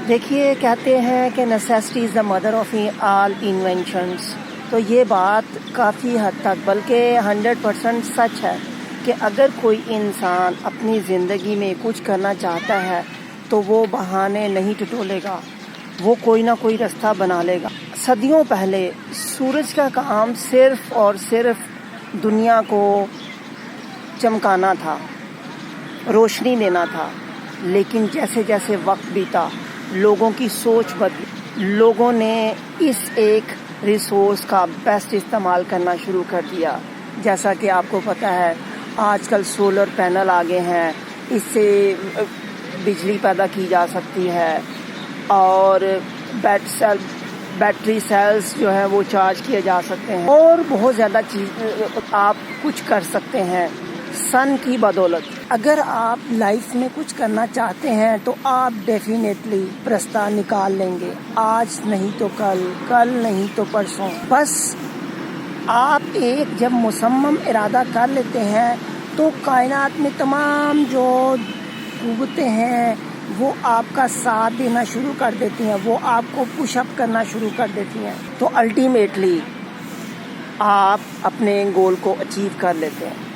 دیکھیے، کہتے ہیں کہ necessity is the mother of all inventions, تو یہ بات کافی حد تک بلکہ 100% سچ ہے کہ اگر کوئی انسان اپنی زندگی میں کچھ کرنا چاہتا ہے تو وہ بہانے نہیں ٹٹولے گا، وہ کوئی نہ کوئی راستہ بنا لے گا۔ صدیوں پہلے سورج کا کام صرف اور صرف دنیا کو چمکانا تھا، روشنی دینا تھا، لیکن جیسے جیسے وقت بیتا لوگوں کی سوچ بدلی، لوگوں نے اس ایک ریسورس کا بیسٹ استعمال کرنا شروع کر دیا۔ جیسا کہ آپ کو پتہ ہے آج کل سولر پینل آگے ہیں، اس سے بجلی پیدا کی جا سکتی ہے، اور بیٹری سیلز جو ہیں وہ چارج کیے جا سکتے ہیں، اور بہت زیادہ چیز آپ کچھ کر سکتے ہیں سن کی بدولت۔ اگر آپ لائف میں کچھ کرنا چاہتے ہیں تو آپ ڈیفینیٹلی راستہ نکال لیں گے، آج نہیں تو کل، کل نہیں تو پرسوں۔ بس آپ ایک جب مصمم ارادہ کر لیتے ہیں تو کائنات میں تمام جو قوتیں ہیں وہ آپ کا ساتھ دینا شروع کر دیتی ہیں، وہ آپ کو پش اپ کرنا شروع کر دیتی ہیں، تو الٹیمیٹلی آپ اپنے گول کو اچیو کر لیتے ہیں۔